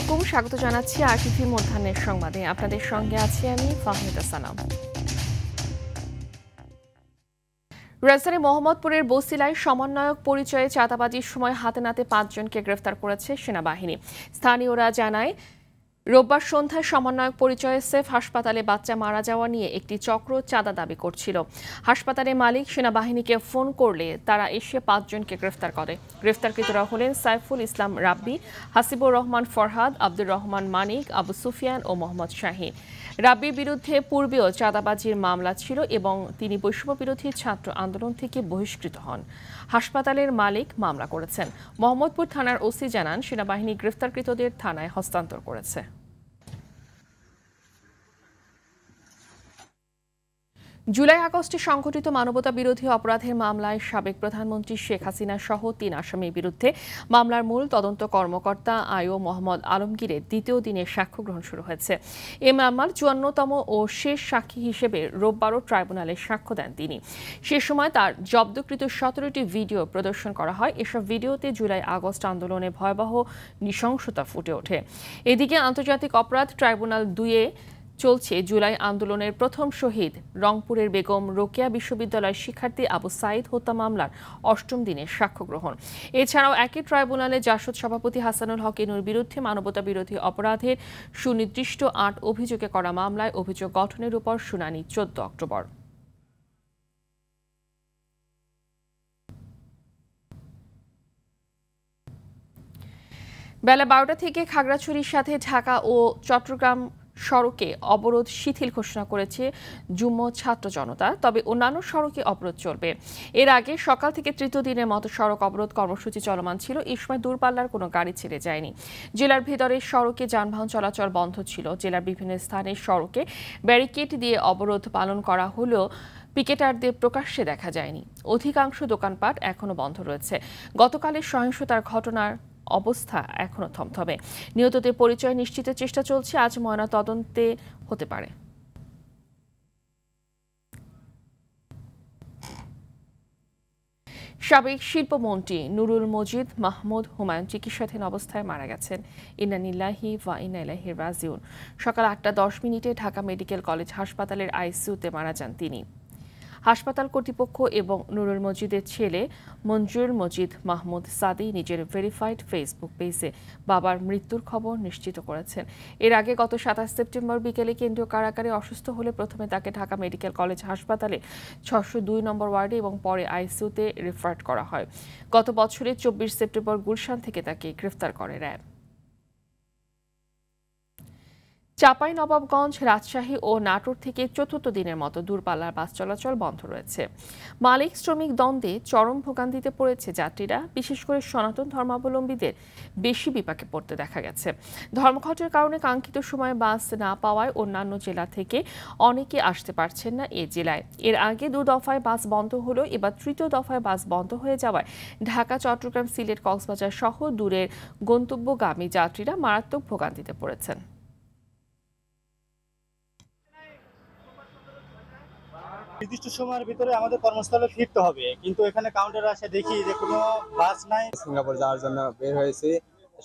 আলাইকুম, স্বাগত জানাচ্ছি আরটিভি মধ্যাহ্নের সংবাদে। আপনাদের সঙ্গে আছি আমি ফাহমিদা সানাম। রাজধানী মোহাম্মদপুরের বসিলায় সমন্বয়ক পরিচয়ে চাঁদাবাজির সময় হাতে নাতে 5 জনকে গ্রেফতার করেছে সেনাবাহিনী। স্থানীয়রা জানায়, রোববার সন্ধ্যায় সমন্বয়ক পরিচয়ে সেফ হাসপাতালে বাচ্চা মারা যাওয়া নিয়ে একটি চক্র চাঁদা দাবি করছিল। হাসপাতালের মালিক সেনাবাহিনীকে ফোন করলে তারা এসে 5 জনকে গ্রেফতার করে। গ্রেফতারকৃতরা হলেন সাইফুল ইসলাম রাব্বি, হাসিবুর রহমান ফরহাদ, আব্দুর রহমান মানিক, আবু সুফিয়ান ও মোহাম্মদ শাহিন। রাব্বির বিরুদ্ধে পূর্বেও চাঁদাবাজির মামলা ছিল এবং তিনি বৈষম্য বিরোধী ছাত্র আন্দোলন থেকে বহিষ্কৃত হন। হাসপাতালের মালিক মামলা করেছেন। মোহাম্মদপুর থানার ওসি জানান, সেনাবাহিনী গ্রেফতারকৃতদের থানায় হস্তান্তর করেছে। জুলাই আগস্টে সংঘটিত মানবতা বিরোধী অপরাধের মামলায় সাবেক প্রধানমন্ত্রী শেখ হাসিনা সহ 3 আসামির বিরুদ্ধে মামলার মূল তদন্ত কর্মকর্তা আইও মোহাম্মদ আলমগীরের দ্বিতীয় দিনের সাক্ষ্য গ্রহণ শুরু হয়েছে। এ মামলার 54তম ও শেষ সাক্ষী হিসেবে রোববারও ট্রাইব্যুনালে সাক্ষ্য দেন তিনি। সে সময় তার জব্দকৃত 17টি ভিডিও প্রদর্শন করা হয়। এসব ভিডিওতে জুলাই আগস্ট আন্দোলনে ভয়াবহ নৃশংসতা ফুটে ওঠে। এদিকে আন্তর্জাতিক অপরাধ ট্রাইব্যুনাল 2-এ চলছে জুলাই আন্দোলনের প্রথম শহীদ রংপুরের বেগম রোকেয়া বিশ্ববিদ্যালয়ের শিক্ষার্থী আবু সাইদ হত্যা মামলার 8ম দিনের সাক্ষ্য গ্রহণ। এছাড়াও একই ট্রাইব্যুনালে জাসদ সভাপতি হাসানুল হক ইনুর বিরুদ্ধে মানবতা বিরোধী অপরাধের সুনির্দিষ্ট 8 অভিযোগে করা মামলায় অভিযোগ গঠনের উপর শুনানি 14 অক্টোবর। বেলা 12টা থেকে খাগড়াছড়ির সাথে ঢাকা ও চট্টগ্রাম সড়কে অবরোধ শিথিল ঘোষণা করেছে যুগ্ম ছাত্র জনতা। তবে অন্যান্য সড়কে অবরোধ চলবে। এর আগে সকাল থেকে তৃতীয় দিনের মতো সড়ক অবরোধ কর্মসূচি চলমান ছিল। এই সময় দূরপাল্লার কোনো গাড়ি ছেড়ে যায়নি। জেলার ভেতরের সড়কে যানবাহন চলাচল বন্ধ ছিল। জেলার বিভিন্ন স্থানের সড়কে ব্যারিকেড দিয়ে অবরোধ পালন করা হলেও পিকেটারদের প্রকাশ্যে দেখা যায়নি। অধিকাংশ দোকানপাট এখনো বন্ধ রয়েছে। গতকালের সহিংসতার ঘটনার অবস্থা এখনো থমথমে। নিহতদের পরিচয় নিশ্চিতের চেষ্টা চলছে। আজ ময়নাতদন্তে হতে পারে। সাবেক শিল্পমন্ত্রী নুরুল মজিদ মাহমুদ হুমায়ুন চিকিৎসাধীন অবস্থায় মারা গেছেন। ইন্না লিল্লাহি ওয়া ইন্না ইলাইহি রাজিউন। সকাল 8টা 10 ঢাকা মেডিকেল কলেজ হাসপাতালের আইসিইউতে মারা যান তিনি। হাসপাতাল কর্তৃপক্ষ এবং নুরুল মজিদের ছেলে মঞ্জুর মজিদ মাহমুদ সাদি নিজের ভেরিফাইড ফেসবুক পেজে বাবার মৃত্যুর খবর নিশ্চিত করেছেন। এর আগে গত 27 সেপ্টেম্বর বিকেলে কেন্দ্রীয় কারাগারে অসুস্থ হলে প্রথমে তাকে ঢাকা মেডিকেল কলেজ হাসপাতালে 602 নম্বর ওয়ার্ডে এবং পরে আইসিইউতে রেফার করা হয়। গত বছরের 24 সেপ্টেম্বর গুলশান থেকে তাকে গ্রেফতার করে র্যাব। চাঁপাইনবাবগঞ্জ, রাজশাহী ও নাটোর থেকে চতুর্থ দিনের মতো দূরপাল্লার বাস চলাচল বন্ধ রয়েছে। মালিক শ্রমিক দ্বন্দ্বে চরম ভোগান্তিতে পড়েছে যাত্রীরা। বিশেষ করে সনাতন ধর্মাবলম্বীদের বেশি বিপাকে পড়তে দেখা গেছে। ধর্মঘটের কারণে কাঙ্ক্ষিত সময়ে বাস না পাওয়ায় অন্যান্য জেলা থেকে অনেকে আসতে পারছেন না এ জেলায়। এর আগে 2 দফায় বাস বন্ধ হলেও এবার তৃতীয় দফায় বাস বন্ধ হয়ে যাওয়ায় ঢাকা, চট্টগ্রাম, সিলেট, কক্সবাজার সহ দূরের গন্তব্যগামী যাত্রীরা মারাত্মক ভোগান্তিতে পড়েছেন। নির্দিষ্ট সময়ের ভিতরে আমাদের কর্মস্থলে ফিরতে হবে, কিন্তু এখানে কাউন্টারে আসে দেখি যে কোনো বাস নাই। সিঙ্গাপুর যাওয়ার জন্য বের হয়েছি,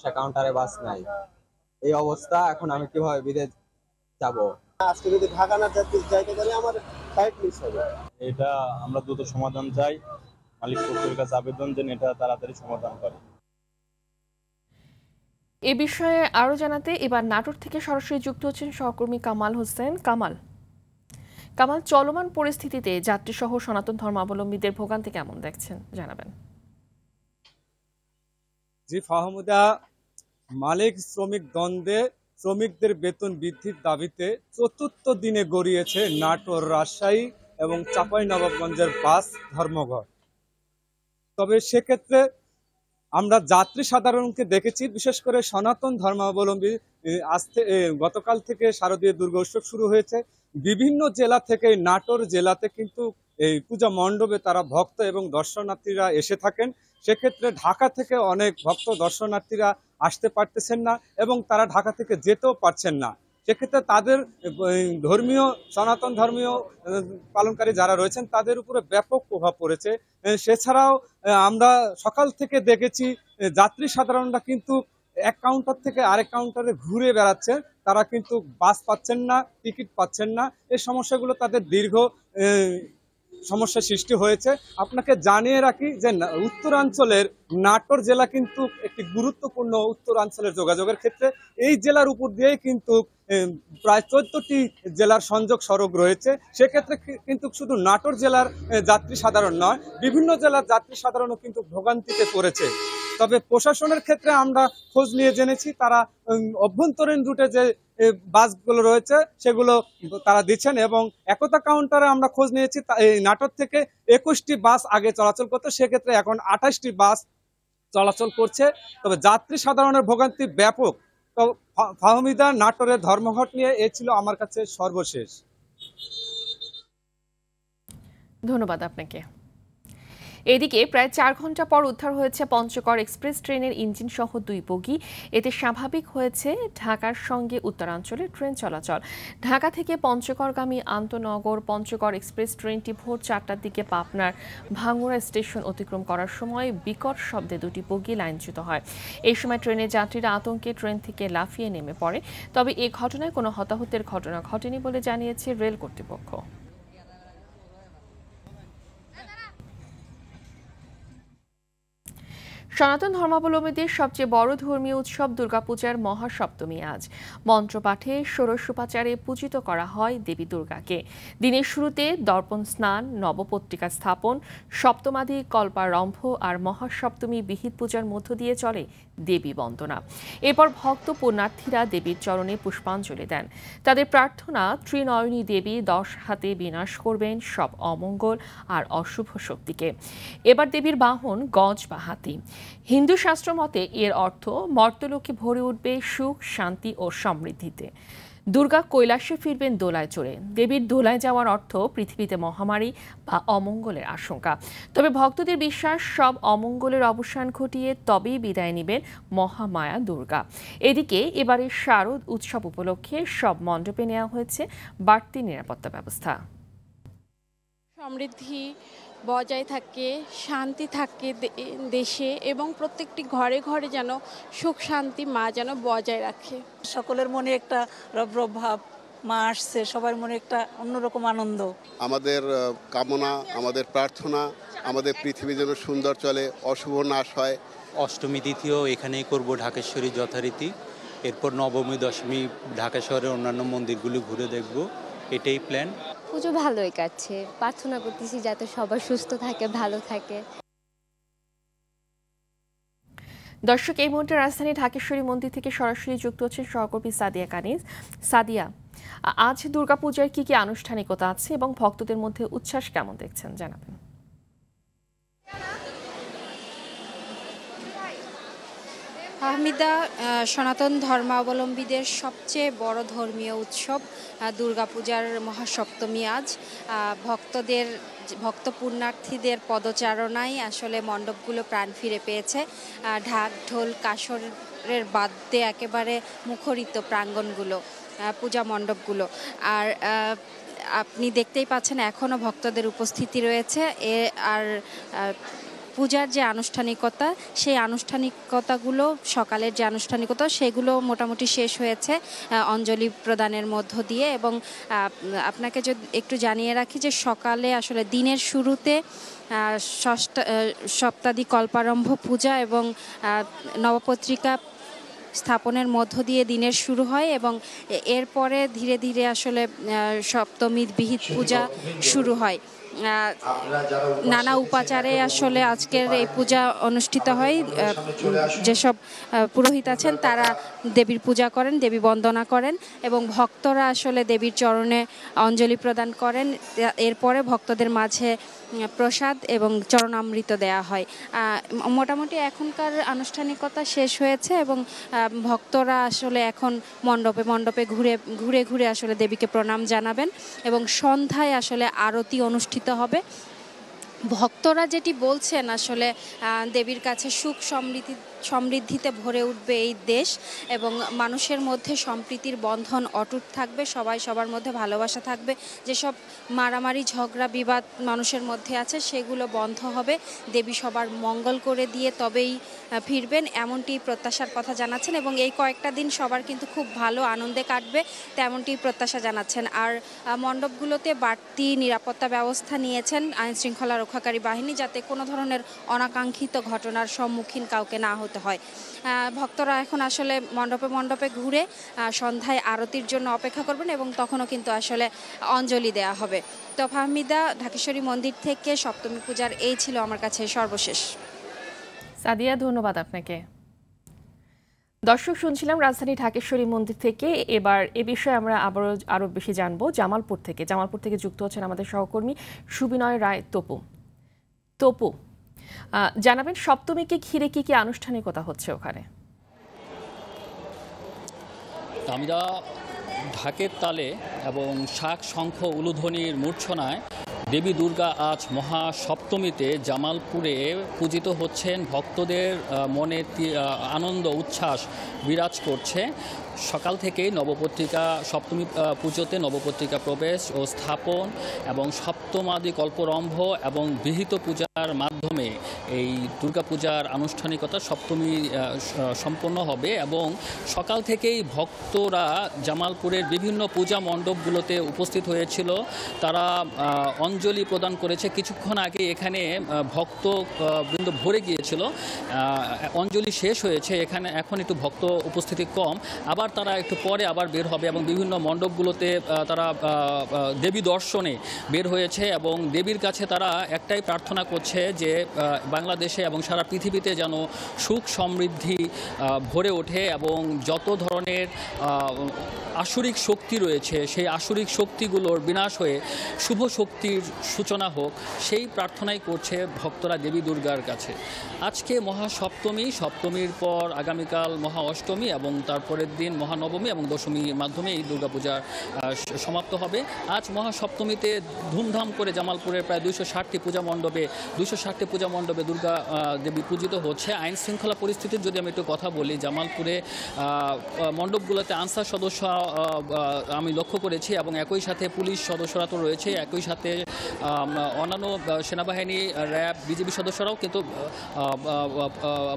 সে কাউন্টারে বাস নাই। এই অবস্থা, এখন আমি কিভাবে বিদেশ যাব? আজকে যদি ঢাকা না যাইতে পারি আমার ফ্লাইট মিস হবে। এটা আমরা দ্রুত সমাধান চাই। মালিক পক্ষের কাছে আবেদন যেন এটা তাড়াতাড়ি সমাধান করে। এ বিষয়ে আরো জানাতে এবার নাটোর থেকে সরাসরি যুক্ত হচ্ছেন সহকর্মী কামাল হোসেন। কামাল, চলমান পরিস্থিতিতে যাত্রী সহ সনাতন ধর্মাবলম্বীদের ভোগান্তি কেমন দেখছেন জানাবেন। জি ফাহমুদা, মালিক শ্রমিক দ্বন্দ্বে শ্রমিকদের বেতন বৃদ্ধির দাবিতে চতুর্থ দিনে গড়িয়েছে নাটোর, রাজশাহী এবং চাঁপাইনবাবগঞ্জের বাস ধর্মঘট। তবে সেক্ষেত্রে আমরা যাত্রী সাধারণকে দেখেছি, বিশেষ করে সনাতন ধর্মাবলম্বী গতকাল থেকে শারদীয় দুর্গোৎসব শুরু হয়েছে। বিভিন্ন জেলা থেকে নাটোর জেলাতে কিন্তু এই পূজা মণ্ডপে তারা ভক্ত এবং দর্শনার্থীরা এসে থাকেন। সেক্ষেত্রে ঢাকা থেকে অনেক ভক্ত দর্শনার্থীরা আসতে পারতেছেন না এবং তারা ঢাকা থেকে যেতেও পারছেন না। সেক্ষেত্রে তাদের ধর্মীয় সনাতন ধর্মীয় পালনকারী যারা রয়েছেন তাদের উপরে ব্যাপক প্রভাব পড়েছে। সেছাড়াও আমরা সকাল থেকে দেখেছি যাত্রী সাধারণরা কিন্তু এক কাউন্টার থেকে আরেক কাউন্টারে ঘুরে বেড়াচ্ছে, তারা কিন্তু বাস পাচ্ছেন না, টিকিট পাচ্ছেন না। এই সমস্যাগুলো তাদের দীর্ঘ সমস্যা সৃষ্টি হয়েছে। আপনাকে জানিয়ে রাখি যে উত্তরাঞ্চলের নাটোর জেলা কিন্তু একটি গুরুত্বপূর্ণ উত্তরাঞ্চলের যোগাযোগের ক্ষেত্রে। এই জেলার উপর দিয়েই কিন্তু প্রায় 14টি জেলার সংযোগ সড়ক রয়েছে। সেক্ষেত্রে কিন্তু শুধু নাটোর জেলার যাত্রী সাধারণ নয়, বিভিন্ন জেলার যাত্রী সাধারণও কিন্তু ভোগান্তিতে পড়েছে। তবে প্রশাসনের ক্ষেত্রে আমরা খোঁজ নিয়ে জেনেছি, তারা অভ্যন্তরীণ রুটে যে বাসগুলো রয়েছে সেগুলো তারা দিচ্ছেন, এবং একতা কাউন্টারে আমরা খোঁজ নিয়েছি নাটোর থেকে 21টি বাস আগে চলাচল করতো, সেক্ষেত্রে এখন 28টি বাস চলাচল করছে। তবে যাত্রী সাধারণের ভোগান্তি ব্যাপক। তো ফাহমিদা, নাটোরের ধর্মঘট নিয়ে এ ছিল আমার কাছে সর্বশেষ। ধন্যবাদ আপনাকে। এদিকে প্রায় 4 ঘন্টা পর উদ্ধার হয়েছে পঞ্চগড় এক্সপ্রেস ট্রেনের ইঞ্জিন সহ 2 বগি। এতে স্বাভাবিক হয়েছে ঢাকার সঙ্গে উত্তরাঞ্চলের ট্রেন চলাচল। ঢাকা থেকে পঞ্চগড়গামী আন্তনগর পঞ্চগড় এক্সপ্রেস ট্রেনটি ভোর 4টার দিকে পাবনার ভাঙ্গুড়া স্টেশন অতিক্রম করার সময় বিকট শব্দে 2টি বগি লাইনচ্যুত হয়। এই সময় ট্রেনের যাত্রীরা আতঙ্কে ট্রেন থেকে লাফিয়ে নেমে পড়ে। তবে এ ঘটনায় কোনো হতাহতের ঘটনা ঘটেনি বলে জানিয়েছে রেল কর্তৃপক্ষ। সনাতন ধর্মাবলম্বীদের সবচেয়ে বড় ধর্মীয় উৎসব দুর্গাপূজার মহাসপ্তমী আজ। মন্ত্রপাঠে ষোড়শোপাচারে পূজিত করা হয় দেবী দুর্গাকে। দিনের শুরুতে দর্পণ স্নান, নবপত্রিকা স্থাপন, সপ্তমাদি কল্পারম্ভ আর মহাসপ্তমী বিহিত পূজার মধ্য দিয়ে চলে দেবী বন্দনা। এরপর ভক্ত পুণ্যার্থীরা দেবীর চরণে পুষ্পাঞ্জলি দেন। তাদের প্রার্থনা, ত্রিনয়নী দেবী 10 হাতে বিনাশ করবেন সব অমঙ্গল আর অশুভ শক্তিকে। এবার দেবীর বাহন গজ বা হাতি। হিন্দু শাস্ত্র মতে এর অর্থ মর্তলোকে ভরে উঠবে সুখ, শান্তি ও সমৃদ্ধিতে। দুর্গা কৈলাসে ফিরবেন দোলায় চড়ে। দেবীর দোলায় যাওয়ার অর্থ পৃথিবীতে মহামারী বা অমঙ্গলের আশঙ্কা। তবে ভক্তদের বিশ্বাস, সব অমঙ্গলের অবসান ঘটিয়ে তবেই বিদায় নেবেন মহামায়া দুর্গা। এদিকে এবারের শারদ উৎসব উপলক্ষে সব মণ্ডপে নেওয়া হয়েছে বাড়তি নিরাপত্তা ব্যবস্থা। সমৃদ্ধি বজায় থাকে, শান্তি থাকে দেশে, এবং প্রত্যেকটি ঘরে ঘরে যেন সুখ শান্তি মা যেন বজায় রাখে। সকলের মনে একটা রব ভাব, মা আসছে, সবার মনে একটা অন্যরকম আনন্দ। আমাদের কামনা, আমাদের প্রার্থনা, আমাদের পৃথিবী যেন সুন্দর চলে, অশুভ নাশ হয়। অষ্টমী তিথিও এখানেই করব ঢাকেশ্বরী যথারীতি। এরপর নবমী, দশমী ঢাকা শহরের অন্যান্য মন্দিরগুলি ঘুরে দেখব, এটাই প্ল্যান। পুজো ভালোই কাটছে, প্রার্থনা করতেছি যাতে সবাই সুস্থ থাকে, ভালো থাকে। দর্শক, এই মুহূর্তে রাজধানী ঢাকেশ্বরী মন্দির থেকে সরাসরি যুক্ত হচ্ছেন সহকর্মী সাদিয়া কানিজ। সাদিয়া, আজ দুর্গাপূজার কি কি আনুষ্ঠানিকতা আছে এবং ভক্তদের মধ্যে উচ্ছ্বাস কেমন দেখছেন জানাবেন। ফাহমিদা, সনাতন ধর্মাবলম্বীদের সবচেয়ে বড় ধর্মীয় উৎসব দুর্গাপূজার মহাসপ্তমী আজ। ভক্ত পুণ্যার্থীদের পদচারণায় আসলে মণ্ডপগুলো প্রাণ ফিরে পেয়েছে। ঢাক, ঢোল, কাসরের বাদ্যে একেবারে মুখরিত প্রাঙ্গণগুলো, পূজা মণ্ডপগুলো। আর আপনি দেখতেই পাচ্ছেন এখনও ভক্তদের উপস্থিতি রয়েছে। আর পূজার যে আনুষ্ঠানিকতা, সেই আনুষ্ঠানিকতাগুলো, সকালের যে আনুষ্ঠানিকতা, সেগুলো মোটামুটি শেষ হয়েছে অঞ্জলি প্রদানের মধ্য দিয়ে। এবং আপনাকে যদি একটু জানিয়ে রাখি যে সকালে আসলে দিনের শুরুতে সপ্তাদি কল্পারম্ভ পূজা এবং নবপত্রিকা স্থাপনের মধ্য দিয়ে দিনের শুরু হয়, এবং এরপরে ধীরে ধীরে আসলে সপ্তমীর বিহিত পূজা শুরু হয়। নানা উপাচারে আসলে আজকের এই পূজা অনুষ্ঠিত হয়। যেসব পুরোহিত আছেন তারা দেবীর পূজা করেন, দেবী বন্দনা করেন, এবং ভক্তরা আসলে দেবীর চরণে অঞ্জলি প্রদান করেন। এরপরে ভক্তদের মাঝে প্রসাদ এবং চরণামৃত দেয়া হয়। মোটামুটি এখনকার আনুষ্ঠানিকতা শেষ হয়েছে, এবং ভক্তরা আসলে এখন মণ্ডপে মণ্ডপে ঘুরে ঘুরে আসলে দেবীকে প্রণাম জানাবেন, এবং সন্ধ্যায় আসলে আরতি অনুষ্ঠিত হবে। ভক্তরা যেটি বলছেন আসলে দেবীর কাছে সুখ সমৃদ্ধিতে ভরে উঠবে এই দেশ এবং মানুষের মধ্যে সম্প্রীতির বন্ধন অটুট থাকবে, সবাই সবার মধ্যে ভালোবাসা থাকবে, যেসব মারামারি ঝগড়া বিবাদ মানুষের মধ্যে আছে সেগুলো বন্ধ হবে, দেবী সবার মঙ্গল করে দিয়ে তবেই ফিরবেন, এমনটি প্রত্যাশার কথা জানাচ্ছেন এবং এই কয়েকটা দিন সবার কিন্তু খুব ভালো আনন্দে কাটবে তেমনটি প্রত্যাশা জানাচ্ছেন। আর মণ্ডপগুলোতে বাড়তি নিরাপত্তা ব্যবস্থা নিয়েছেন আইন শৃঙ্খলা রক্ষাকারী বাহিনী, যাতে কোনো ধরনের অনাকাঙ্ক্ষিত ঘটনার সম্মুখীন কাউকে না হতে হয়। ভক্তরা এখন আসলে মণ্ডপে মণ্ডপে ঘুরে সন্ধ্যায় আরতির জন্য অপেক্ষা করবেন এবং তখনও কিন্তু আসলে অঞ্জলি দেয়া হবে। তো ফাহমিদা, ঢাকেশ্বরী মন্দির থেকে সপ্তমী পূজার এই ছিল আমার কাছে সর্বশেষ। সাদিয়া, ধন্যবাদ আপনাকে। দর্শক, শুনছিলাম রাজধানী ঢাকেশ্বরী মন্দির থেকে। এবার এ বিষয়ে আমরা আরো বেশি জানবো জামালপুর থেকে যুক্ত হচ্ছেন আমাদের সহকর্মী সুবিনয় রায় তপু। জানাবেন সপ্তমীকে ঘিরে কি কি আনুষ্ঠানিকতা হচ্ছে ওখানে? আমরা ঢাকের তালে এবং শাক শঙ্খ উলুধ্বনির মূর্ছনায় দেবী দুর্গা আজ মহাসপ্তমীতে জামালপুরে পূজিত হচ্ছেন। ভক্তদের মনে আনন্দ উচ্ছ্বাস বিরাজ করছে। সকাল থেকেই নবপত্রিকা সপ্তমী পুজোতে নবপত্রিকা প্রবেশ ও স্থাপন এবং সপ্তমাদি কল্পরম্ভ এবং বিহিত পূজার মাধ্যমে এই দুর্গাপূজার আনুষ্ঠানিকতা সপ্তমী সম্পন্ন হবে এবং সকাল থেকেই ভক্তরা জামালপুরের বিভিন্ন পূজা মণ্ডপগুলোতে উপস্থিত হয়েছিল। তারা অঞ্জলি প্রদান করেছে। কিছুক্ষণ আগে এখানে ভক্তবৃন্দ ভরে গিয়েছিল, অঞ্জলি শেষ হয়েছে। এখানে এখন একটু ভক্ত উপস্থিতি কম, আবার তারা একটু পরে আবার বের হবে এবং বিভিন্ন মণ্ডপগুলোতে তারা দেবী দর্শনে বের হয়েছে এবং দেবীর কাছে তারা একটাই প্রার্থনা করছে যে বাংলাদেশে এবং সারা পৃথিবীতে যেন সুখ সমৃদ্ধি ভরে ওঠে এবং যত ধরনের আসুরিক শক্তি রয়েছে সেই আসুরিক শক্তিগুলোর বিনাশ হয়ে শুভ শক্তির সূচনা হোক, সেই প্রার্থনাই করছে ভক্তরা দেবী দুর্গার কাছে। আজকে মহাসপ্তমী, সপ্তমীর পর আগামীকাল মহা অষ্টমী এবং তারপরের দিন মহানবমী এবং দশমীর মাধ্যমে এই দুর্গাপূজা সমাপ্ত হবে। আজ মহাসপ্তমীতে ধুমধাম করে জামালপুরের প্রায় 260টি পূজা মণ্ডপে দুর্গা দেবী পূজিত হচ্ছে। আইন শৃঙ্খলা পরিস্থিতির যদি আমি একটু কথা বলি, জামালপুরে মণ্ডপগুলোতে আনসার সদস্য আমি লক্ষ্য করেছি এবং একই সাথে পুলিশ সদস্যরা তো রয়েছে, একই সাথে অন্যান্য সেনাবাহিনী, র্যাব, বিজিবি সদস্যরাও কিন্তু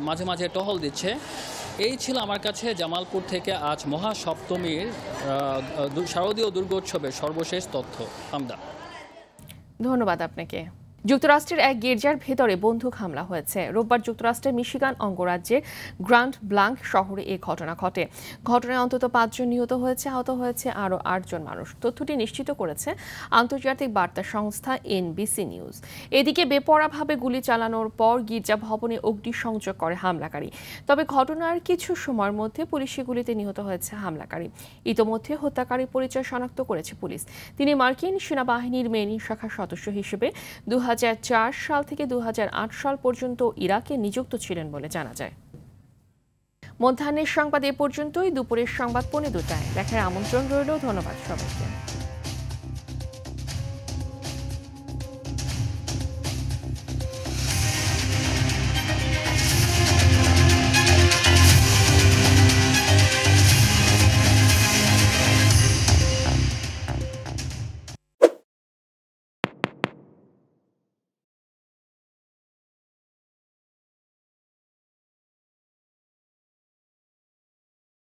মাঝে মাঝে টহল দিচ্ছে। এই ছিল আমার কাছে জামালপুর থেকে আজ মহাসপ্তমীর শারদীয় দুর্গোৎসবের সর্বশেষ তথ্য। আমদা, ধন্যবাদ আপনাকে। যুক্তরাষ্ট্রের এক গির্জার ভেতরে বন্দুক হামলা হয়েছে। রোববার যুক্তরাষ্ট্রের মিশিগান অঙ্গরাজ্যের গ্র্যান্ড ব্লাঙ্ক শহরে এই ঘটনা ঘটে। ঘটনায় অন্তত 5 জন নিহত হয়েছে, আহত হয়েছে আরও 8 জন মানুষ। তথ্যটি নিশ্চিত করেছে আন্তর্জাতিক বার্তা সংস্থা এনবিসি নিউজ। এদিকে বেপরোয়াভাবে গুলি চালানোর পর গির্জা ভবনে অগ্নিসংযোগ করে হামলাকারী। তবে ঘটনার কিছু সময়ের মধ্যে পুলিশি গুলিতে নিহত হয়েছে হামলাকারী। ইতোমধ্যে হত্যাকারীর পরিচয় শনাক্ত করেছে পুলিশ। তিনি মার্কিন সেনাবাহিনীর মেরিন শাখার সদস্য হিসেবে 2004 সাল থেকে 2008 সাল পর্যন্ত ইরাকে নিযুক্ত ছিলেন বলে জানা যায়। মধ্যাহ্নের সংবাদ এ পর্যন্তই। দুপুরের সংবাদ 2:15টায় দেখার আমন্ত্রণ রইল। ধন্যবাদ সবাইকে।